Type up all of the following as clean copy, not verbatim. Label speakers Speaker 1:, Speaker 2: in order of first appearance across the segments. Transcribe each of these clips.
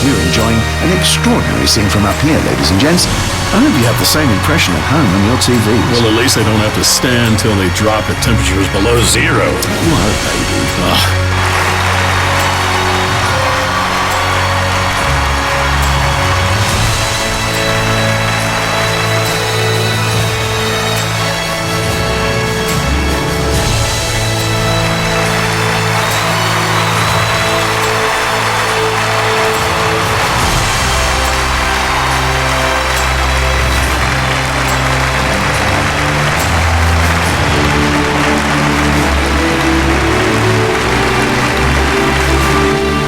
Speaker 1: We're enjoying an extraordinary scene from up here, ladies and gents. I hope you have the same impression at home on your TVs.
Speaker 2: Well, at least they don't have to stand till they drop at temperatures below zero.
Speaker 1: What, baby?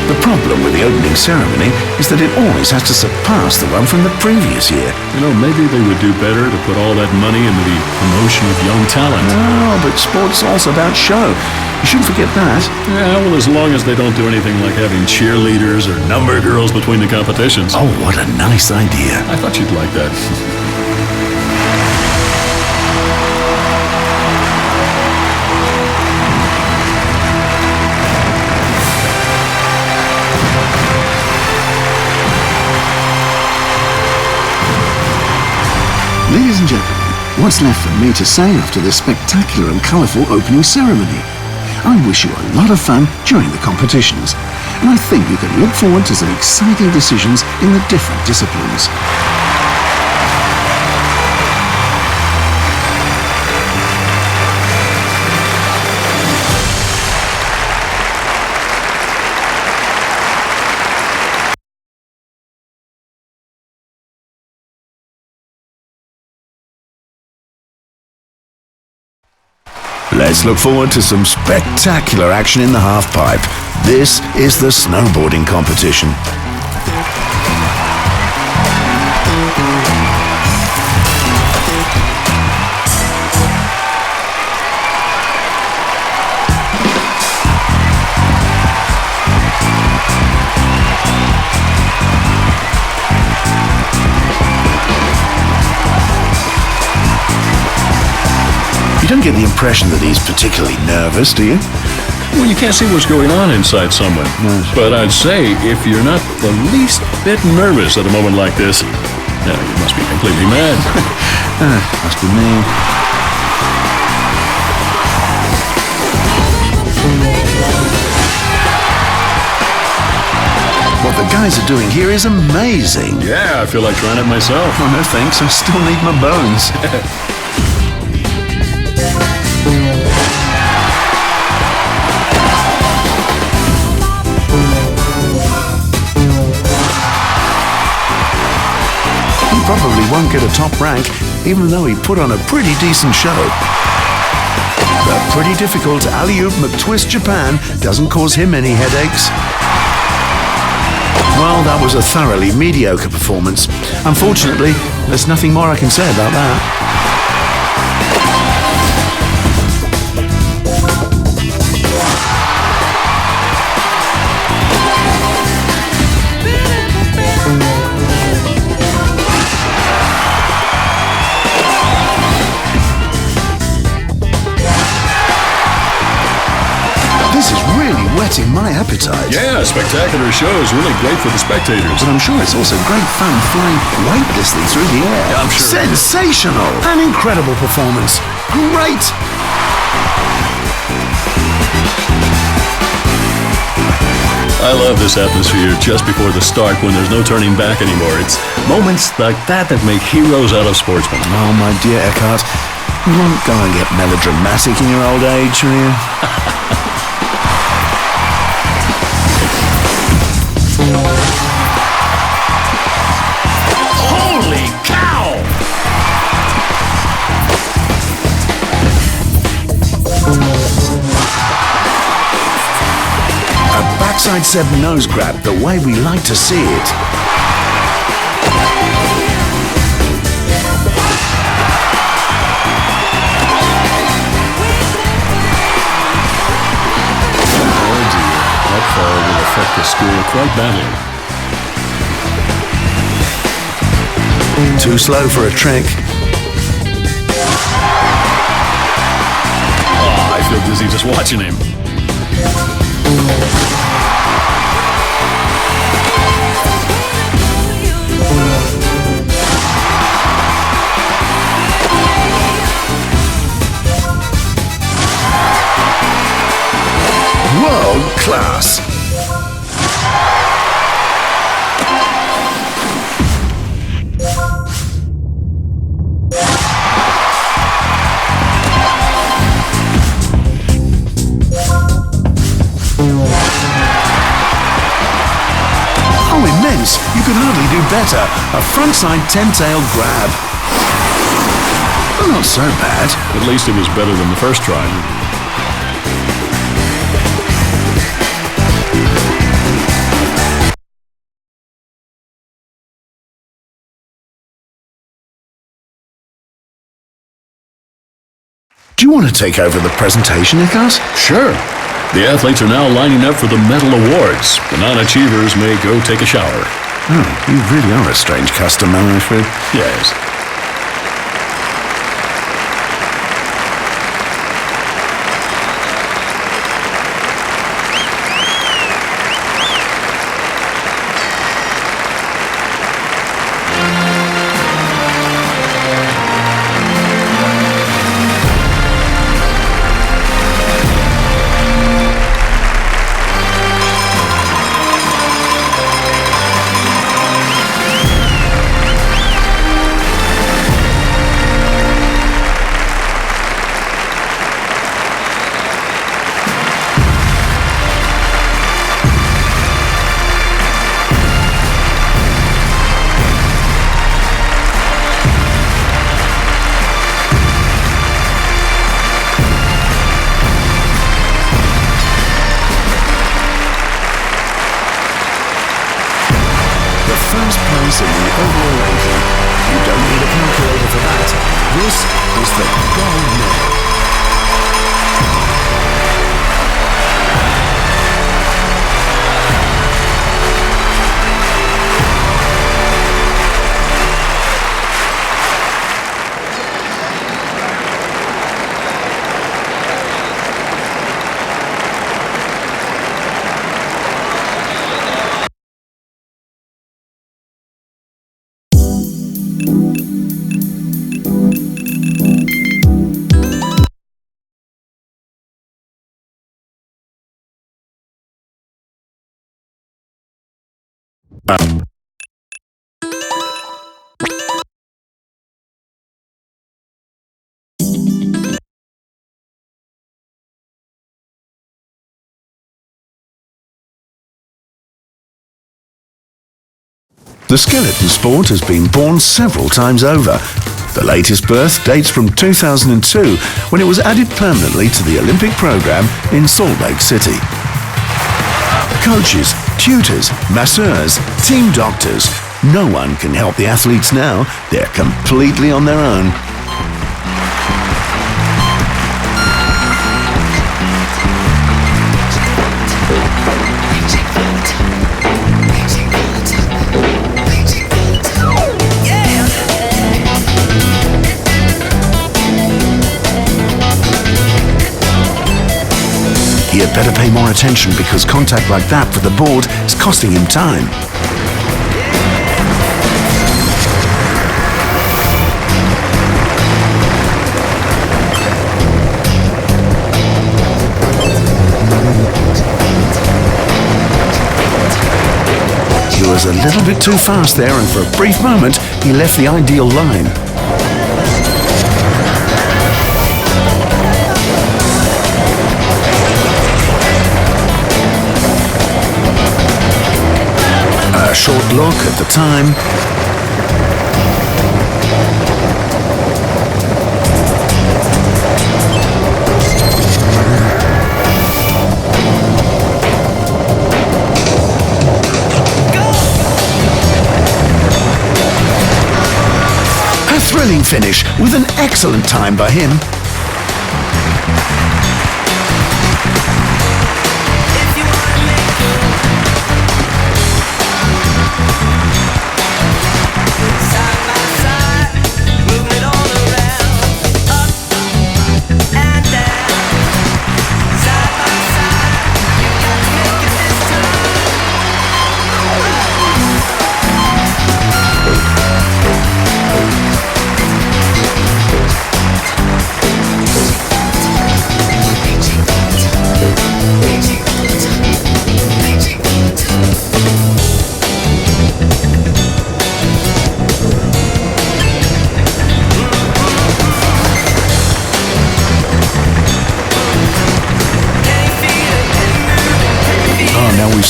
Speaker 1: The problem with the opening ceremony is that it always has to surpass the one from the previous year.
Speaker 2: You know, maybe they would do better to put all that money into the promotion of young talent.
Speaker 1: No, but sport's also about show. You shouldn't forget that.
Speaker 2: Yeah, well, as long as they don't do anything like having cheerleaders or number girls between the competitions.
Speaker 1: Oh, what a nice idea.
Speaker 2: I thought you'd like that.
Speaker 1: Ladies and gentlemen, what's left for me to say after this spectacular and colourful opening ceremony? I wish you a lot of fun during the competitions, and I think you can look forward to some exciting decisions in the different disciplines. Let's look forward to some spectacular action in the half-pipe. This is the snowboarding competition. You don't get the impression that he's particularly nervous, do you?
Speaker 2: Well, you can't see what's going on inside someone.
Speaker 1: No.
Speaker 2: But I'd say if you're not the least bit nervous at a moment like this, you must be completely mad.
Speaker 1: Must be me. What the guys are doing here is amazing.
Speaker 2: Yeah, I feel like trying it myself.
Speaker 1: Oh, no thanks, I still need my bones. Probably won't get a top rank, even though he put on a pretty decent show. The pretty difficult alley-oop McTwist Japan doesn't cause him any headaches. Well, that was a thoroughly mediocre performance. Unfortunately, there's nothing more I can say about that. Whetting my appetite.
Speaker 2: Yeah, a spectacular show is really great for the spectators.
Speaker 1: But I'm sure it's also great fun flying weightlessly through the air.
Speaker 2: Yeah, I'm sure.
Speaker 1: Sensational! An incredible performance. Great!
Speaker 2: I love this atmosphere just before the start when there's no turning back anymore. It's moments like that that make heroes out of sportsmen.
Speaker 1: Oh, my dear Eckhart, you won't go and get melodramatic in your old age, will you?
Speaker 2: Holy cow!
Speaker 1: A backside 7 nose grab the way we like to see it.
Speaker 2: Oh dear, that fall will affect the school quite badly.
Speaker 1: Too slow for a trick.
Speaker 2: Oh, I feel dizzy just watching him.
Speaker 1: Oh, immense! You could hardly do better. A frontside 10-tailed grab. Not so bad.
Speaker 2: At least it was better than the first try.
Speaker 1: Do you want to take over the presentation, Nicholas?
Speaker 2: Sure. The athletes are now lining up for the medal awards. The non-achievers may go take a shower.
Speaker 1: Oh, you really are a strange customer, Alfred.
Speaker 2: Yes.
Speaker 1: First place in the overall ranking. You don't need a calculator for that. This is the gold medal. The skeleton sport has been born several times over. The latest birth dates from 2002, when it was added permanently to the Olympic program in Salt Lake City. Coaches, tutors, masseurs, team doctors, no one can help the athletes now. They're completely on their own. He had better pay more attention, because contact like that for the board is costing him time. He was a little bit too fast there, and for a brief moment, he left the ideal line. A short look at the time. A thrilling finish with an excellent time by him.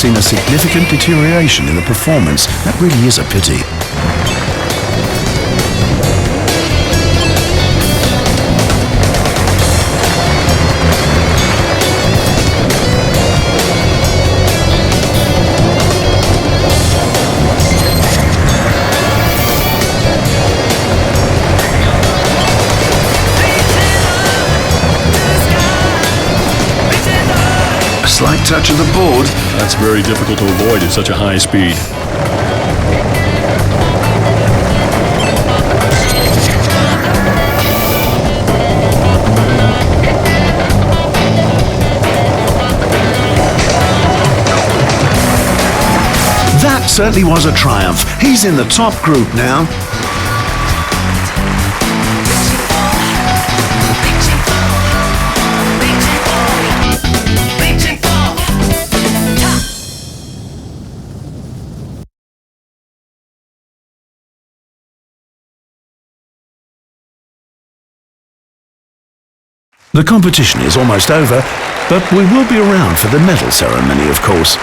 Speaker 1: seen a significant deterioration in the performance. That really is a pity.
Speaker 3: Slight touch of the board.
Speaker 2: That's very difficult to avoid at such a high speed.
Speaker 1: That certainly was a triumph. He's in the top group now. The competition is almost over, but we will be around for the medal ceremony, of course.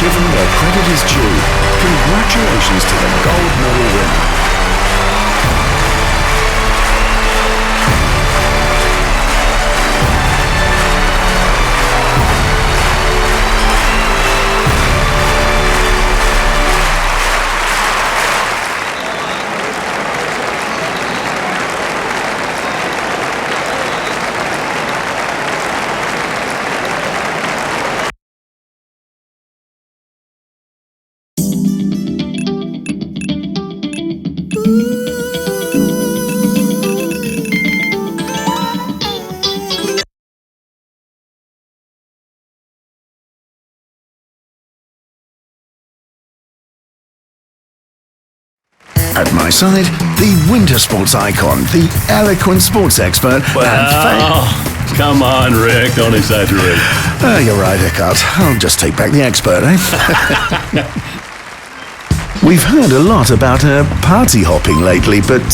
Speaker 1: Given where credit is due, congratulations to the gold medal winner. At my side, the winter sports icon, the eloquent sports expert,
Speaker 2: Well, come on, Rick, don't exaggerate.
Speaker 1: You're right, Eckhart. I'll just take back the expert, eh? We've heard a lot about party hopping lately, but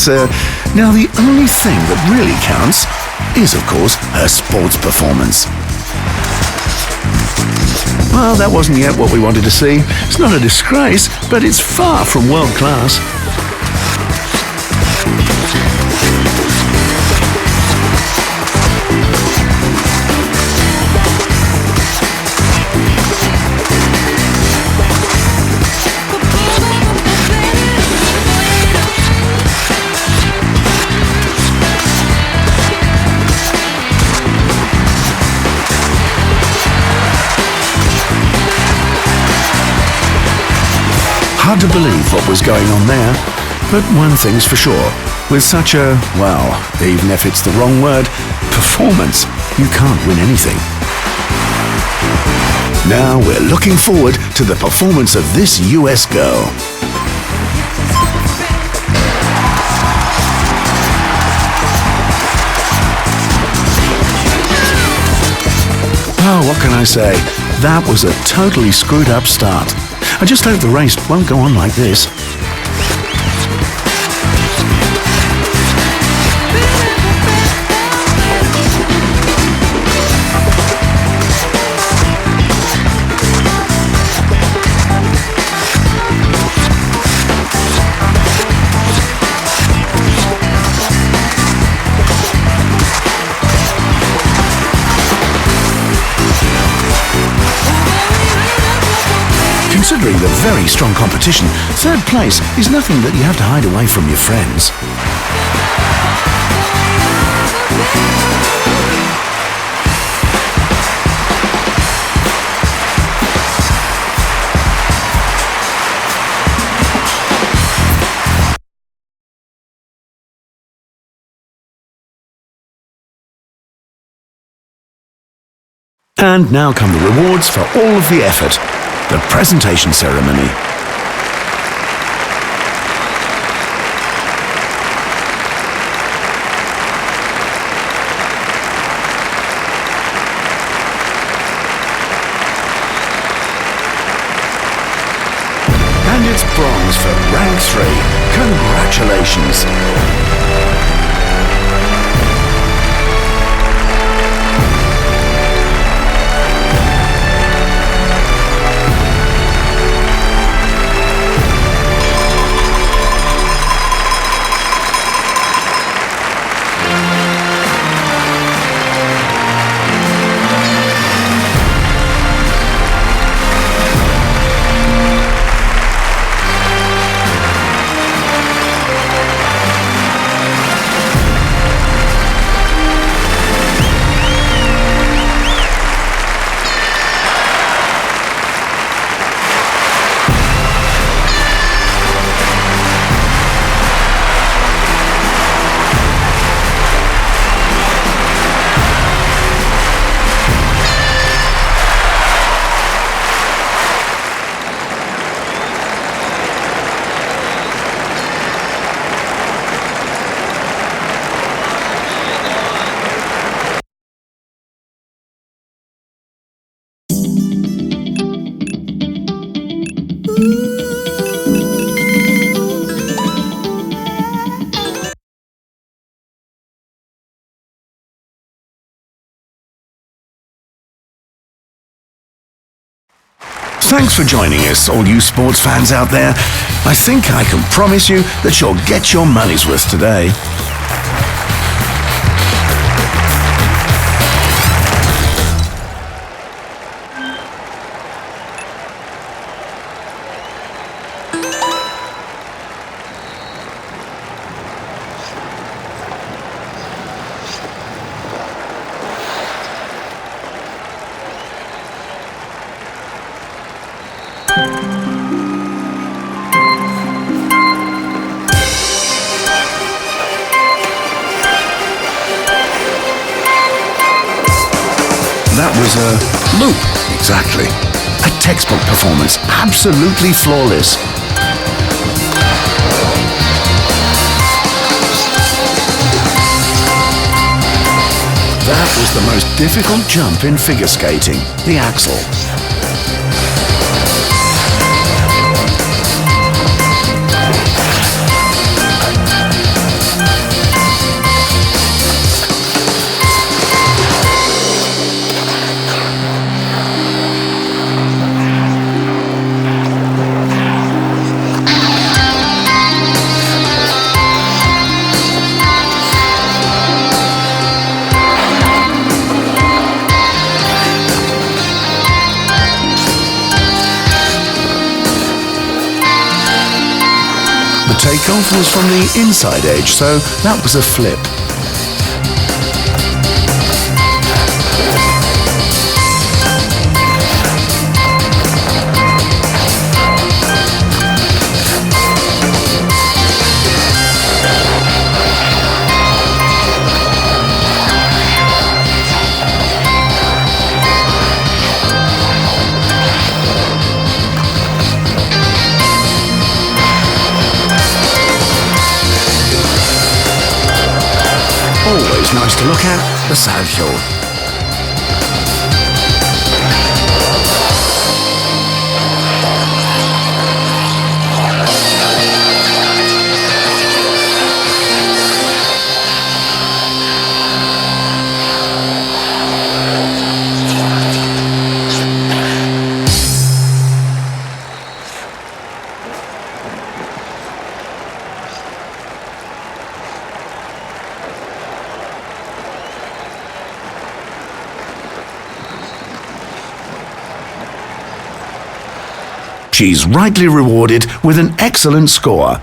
Speaker 1: now the only thing that really counts is, of course, her sports performance. Well, that wasn't yet what we wanted to see. It's not a disgrace, but it's far from world class. Hard to believe what was going on there, but one thing's for sure. With such a, well, even if it's the wrong word, performance, you can't win anything. Now we're looking forward to the performance of this US girl. Oh, what can I say? That was a totally screwed up start. I just hope the race won't go on like this. Considering the very strong competition, third place is nothing that you have to hide away from your friends. And now come the rewards for all of the effort, the presentation ceremony. And it's bronze for rank 3. Congratulations. Thanks for joining us, all you sports fans out there. I think I can promise you that you'll get your money's worth today. That was a loop, exactly. A textbook performance, absolutely flawless. That was the most difficult jump in figure skating, the axel. Takeoff was from the inside edge, so that was a flip. Always nice to look at, the South Shore. She's rightly rewarded with an excellent score.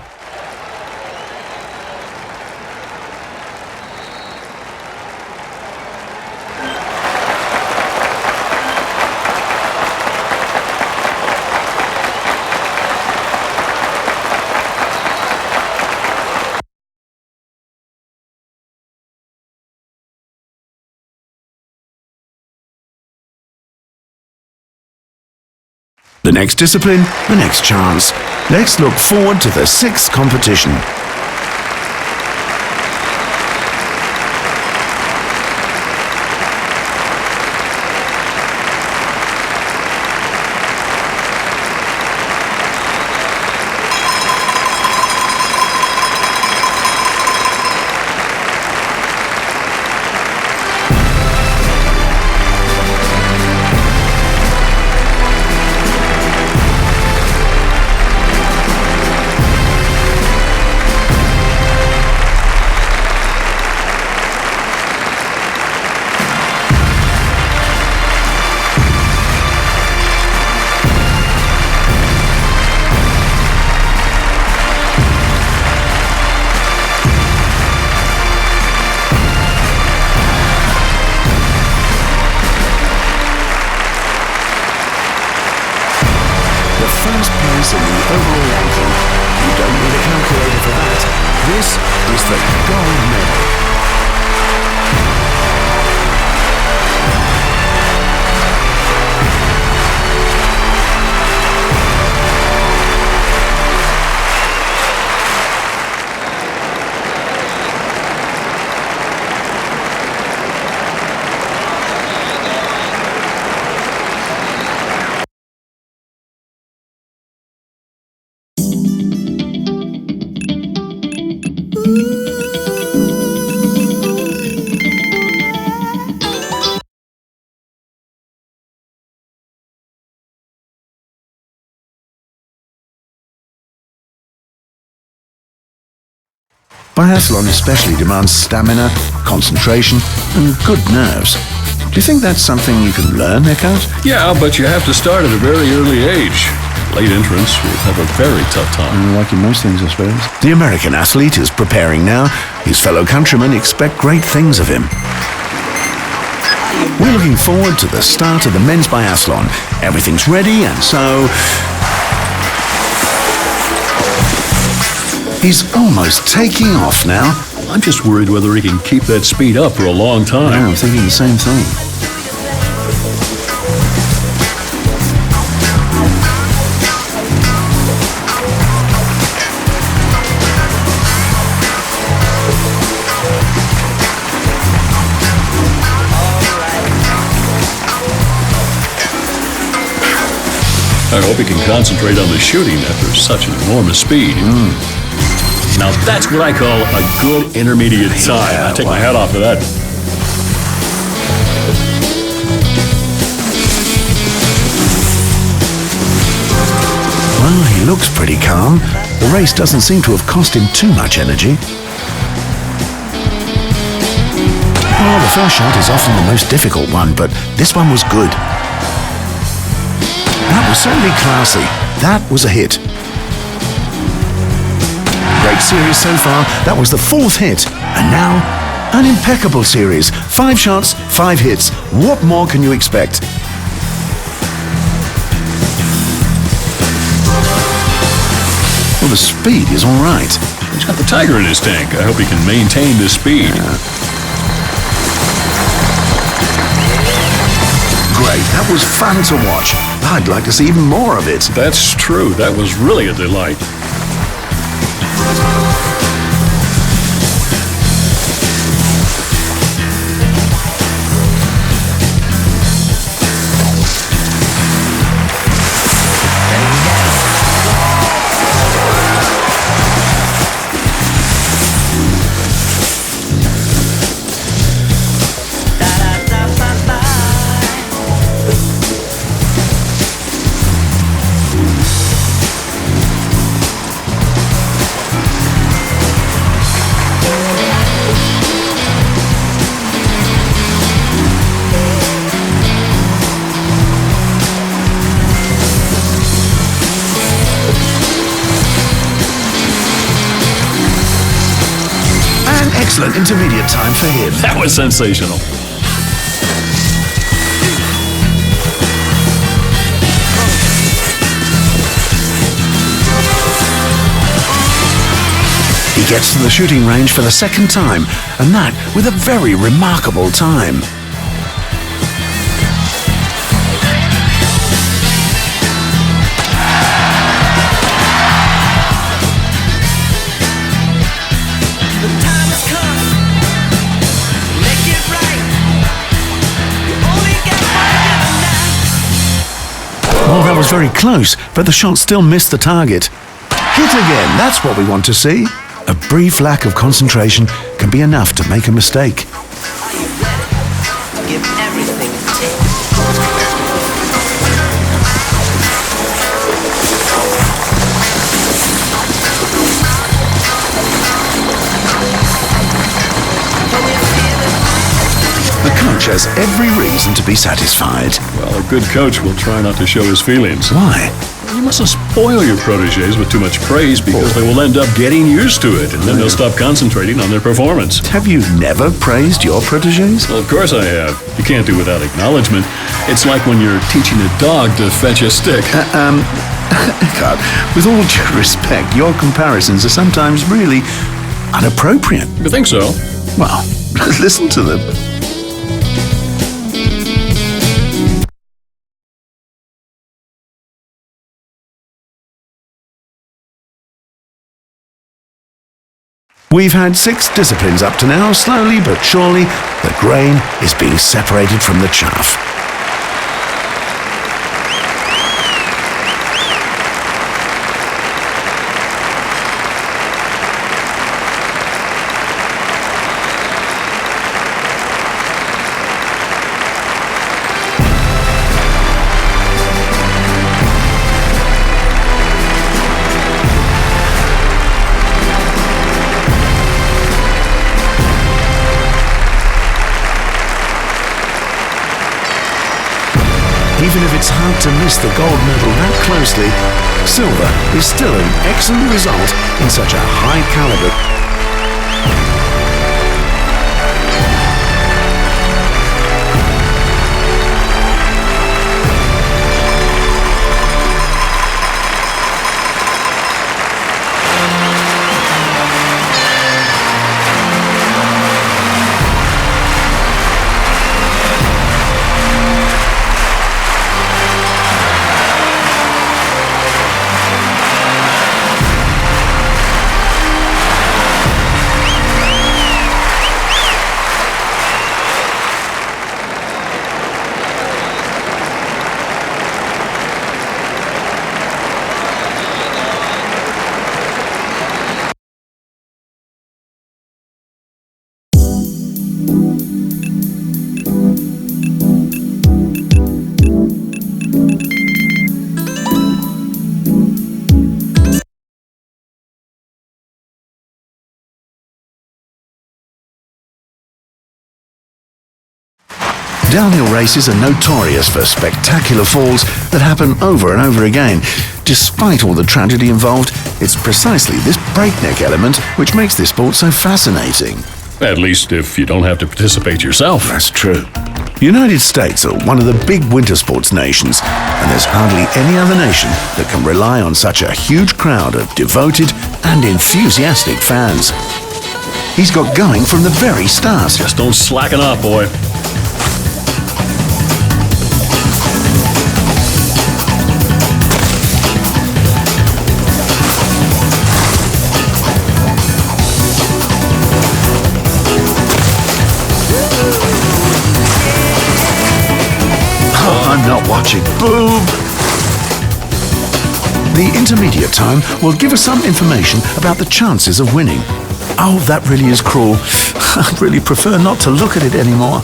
Speaker 3: The next discipline, the next chance. Let's look forward to the 6th competition.
Speaker 1: First place in the overall ranking. You don't need a calculator for that. This is the gold medal. Biathlon especially demands stamina, concentration, and good nerves. Do you think that's something you can learn, Eckhart?
Speaker 2: Yeah, but you have to start at a very early age. Late entrants will have a very tough time.
Speaker 1: Like in most things, I suppose.
Speaker 3: The American athlete is preparing now. His fellow countrymen expect great things of him. We're looking forward to the start of the men's biathlon. Everything's ready, and so... he's almost taking off now.
Speaker 2: I'm just worried whether he can keep that speed up for a long time.
Speaker 1: Yeah, I'm thinking the same thing.
Speaker 2: I hope he can concentrate on the shooting after such an enormous speed. Now that's what I call a good intermediate time. I take my hat off to that.
Speaker 3: Well, he looks pretty calm. The race doesn't seem to have cost him too much energy. Oh, the first shot is often the most difficult one, but this one was good. That was certainly classy. That was a hit. Great series so far. That was the 4th hit. And now, an impeccable series. 5 shots, 5 hits. What more can you expect? Well, the speed is all right.
Speaker 2: He's got the tiger in his tank. I hope he can maintain this speed.
Speaker 3: Great. That was fun to watch. I'd like to see even more of it.
Speaker 2: That's true. That was really a delight.
Speaker 3: Excellent intermediate time for him.
Speaker 2: That was sensational.
Speaker 3: He gets to the shooting range for the 2nd time, and that with a very remarkable time. was very close, but the shot still missed the target. Hit again, that's what we want to see. A brief lack of concentration can be enough to make a mistake.
Speaker 4: Give everything it takes.
Speaker 3: The coach has every reason to be satisfied.
Speaker 2: Well, a good coach will try not to show his feelings.
Speaker 3: Why?
Speaker 2: You mustn't spoil your protégés with too much praise because they will end up getting used to it and then they'll stop concentrating on their performance.
Speaker 3: Have you never praised your protégés?
Speaker 2: Well, of course I have. You can't do without acknowledgement. It's like when you're teaching a dog to fetch a stick.
Speaker 3: Eckhart, with all due respect, your comparisons are sometimes really inappropriate.
Speaker 2: You think so?
Speaker 3: Well, listen to them. We've had 6 disciplines up to now. Slowly but surely, the grain is being separated from the chaff. Even if it's hard to miss the gold medal that closely, silver is still an excellent result in such a high caliber. Downhill races are notorious for spectacular falls that happen over and over again. Despite all the tragedy involved, it's precisely this breakneck element which makes this sport so fascinating.
Speaker 2: At least if you don't have to participate yourself.
Speaker 3: That's true. The United States are one of the big winter sports nations, and there's hardly any other nation that can rely on such a huge crowd of devoted and enthusiastic fans. He's got going from the very start.
Speaker 2: Just don't slacken up, boy.
Speaker 3: I'm not watching. Boom! The intermediate time will give us some information about the chances of winning. Oh, that really is cruel. I'd really prefer not to look at it anymore.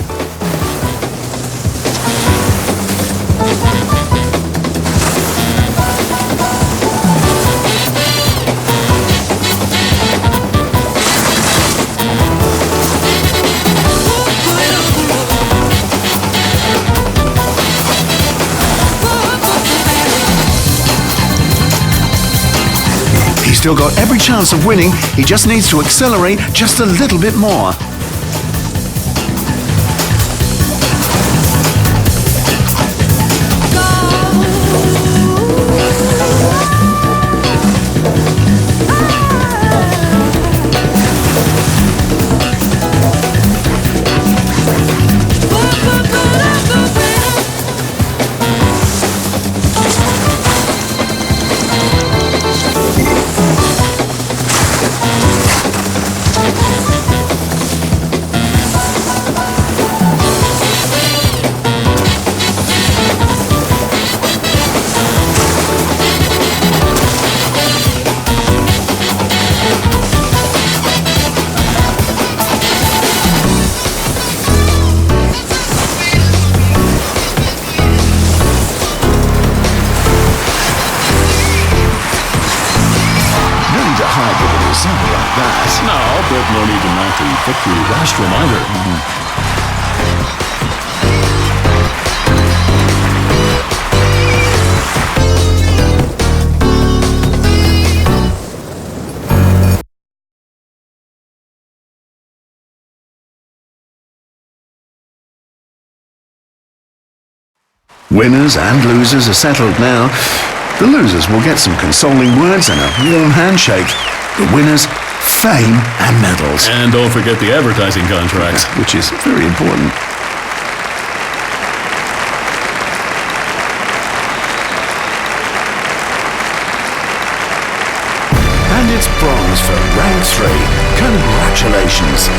Speaker 3: He's still got every chance of winning. He just needs to accelerate just a little bit more.
Speaker 2: the victory rostrum either.
Speaker 3: Winners and losers are settled now. The losers will get some consoling words and a warm handshake. The winners, fame and medals.
Speaker 2: And don't forget the advertising contracts.
Speaker 3: Which is very important. And it's bronze for round 3. Congratulations.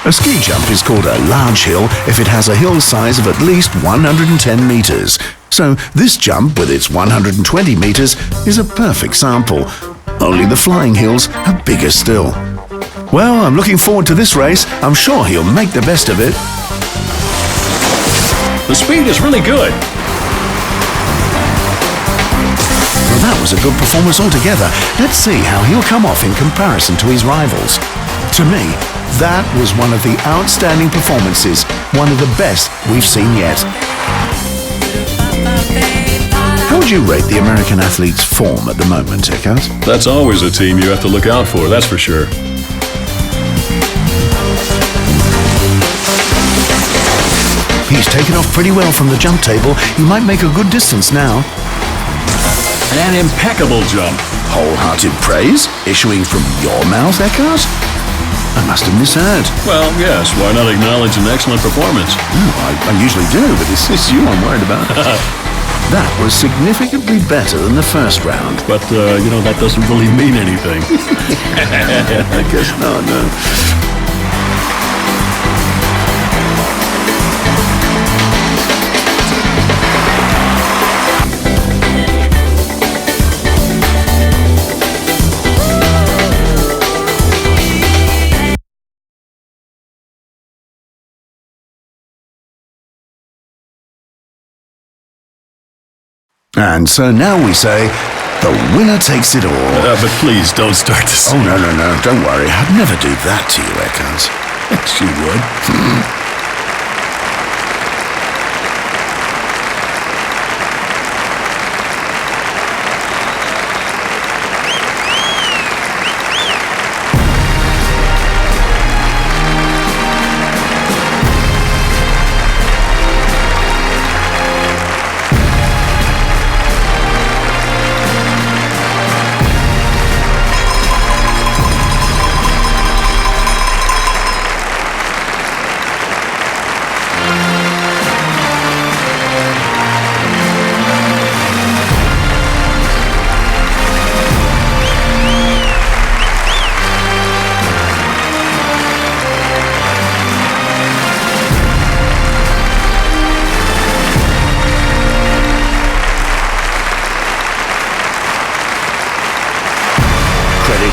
Speaker 3: A ski jump is called a large hill if it has a hill size of at least 110 meters. So this jump, with its 120 meters, is a perfect sample. Only the flying hills are bigger still. Well, I'm looking forward to this race. I'm sure he'll make the best of it.
Speaker 2: The speed is really good.
Speaker 3: Well, that was a good performance altogether. Let's see how he'll come off in comparison to his rivals. To me, that was one of the outstanding performances, one of the best we've seen yet. How would you rate the American athlete's form at the moment, Eckhart?
Speaker 2: That's always a team you have to look out for, that's for sure.
Speaker 3: He's taken off pretty well from the jump table. He might make a good distance now.
Speaker 2: An impeccable jump.
Speaker 3: Wholehearted praise issuing from your mouth, Eckhart? I must have misheard.
Speaker 2: Well, yes, why not acknowledge an excellent performance?
Speaker 3: I usually do, but it's you I'm worried about. That was significantly better than the first round.
Speaker 2: But, that doesn't really mean anything.
Speaker 3: I guess not, no. And so now we say, the winner takes it all.
Speaker 2: But please don't start to sing.
Speaker 3: Oh, no, don't worry. I'd never do that to you, Eckhart.
Speaker 2: Yes, you would.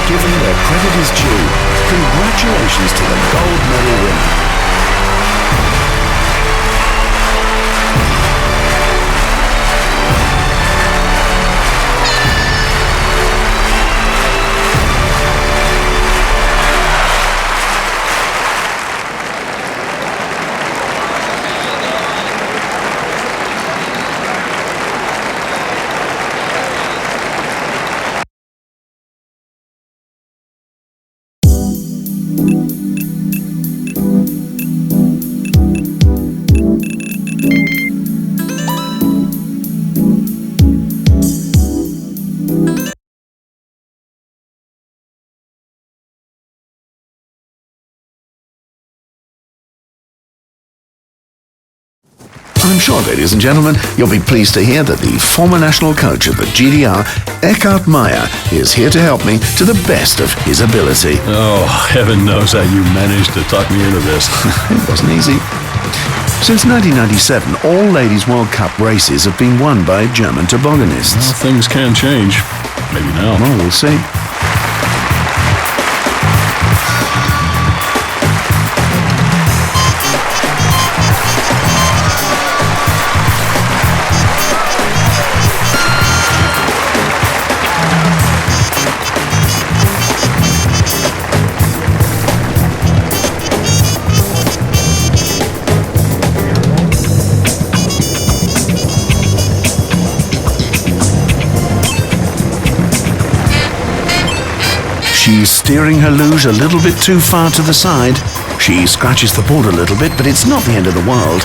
Speaker 3: Given where credit is due, congratulations to the gold medal winner. I'm sure, ladies and gentlemen, you'll be pleased to hear that the former national coach of the GDR, Eckhard Meyer, is here to help me to the best of his ability.
Speaker 2: Oh, heaven knows how you managed to talk me into this.
Speaker 3: It wasn't easy. Since 1997, all Ladies World Cup races have been won by German tobogganists.
Speaker 2: Well, things can change. Maybe now.
Speaker 3: Well, we'll see. She's steering her luge a little bit too far to the side. She scratches the board a little bit, but it's not the end of the world.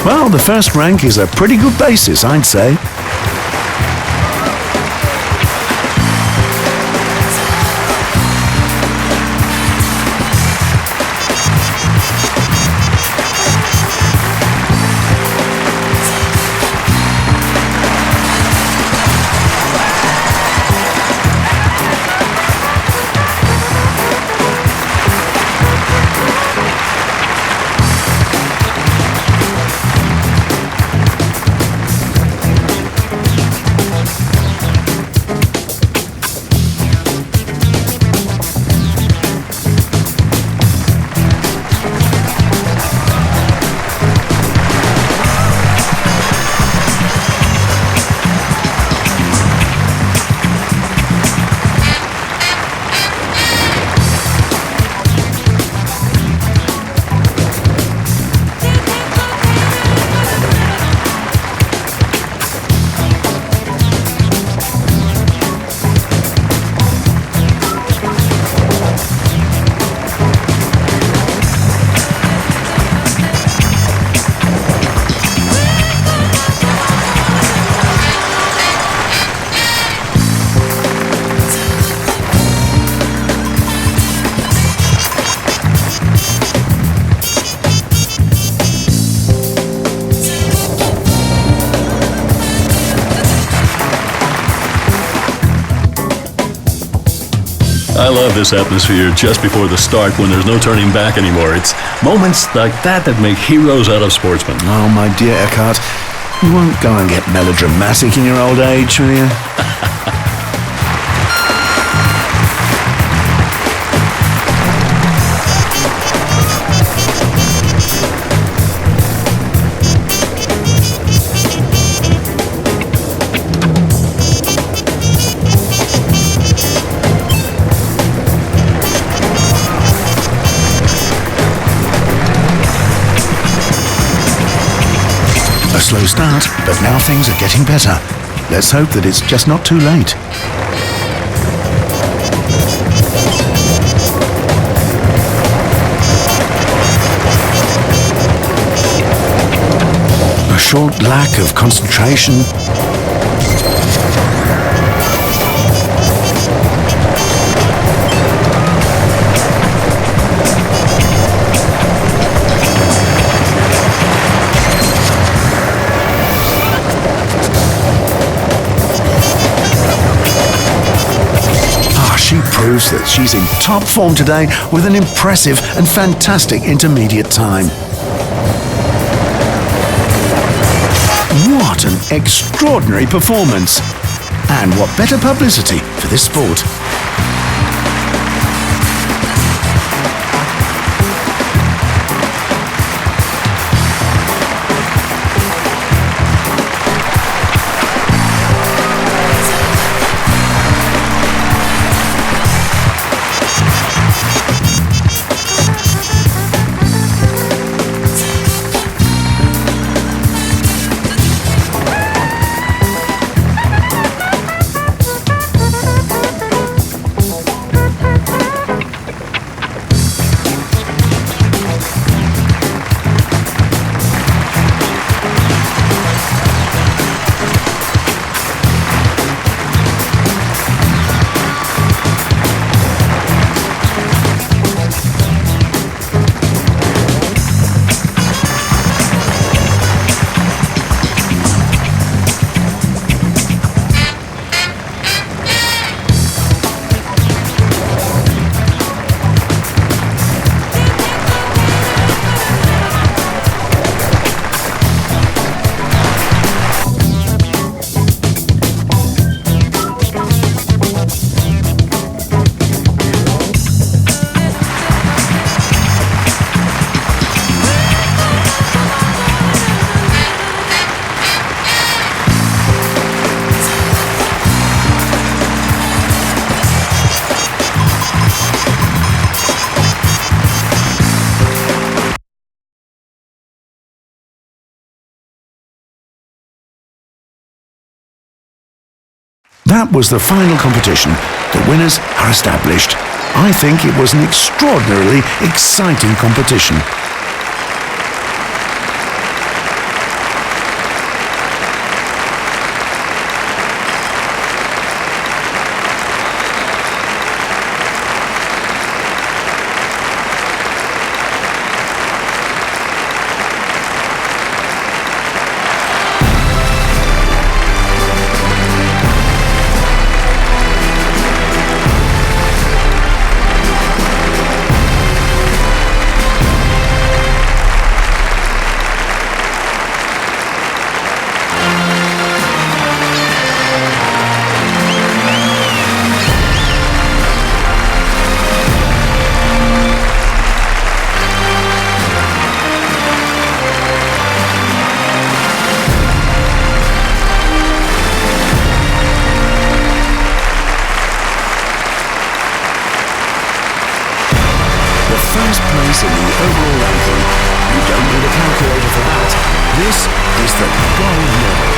Speaker 3: Well, the first rank is a pretty good basis, I'd say.
Speaker 2: I love this atmosphere just before the start when there's no turning back anymore. It's moments like that that make heroes out of sportsmen.
Speaker 3: Oh, my dear Eckhart, you won't go and get melodramatic in your old age, will you? A slow start, but now things are getting better. Let's hope that it's just not too late. A short lack of concentration. She proves that she's in top form today with an impressive and fantastic intermediate time. What an extraordinary performance! And what better publicity for this sport? that was the final competition. The winners are established. I think it was an extraordinarily exciting competition.
Speaker 1: First place in the overall ranking. You don't need a calculator for that. This is the gold medal.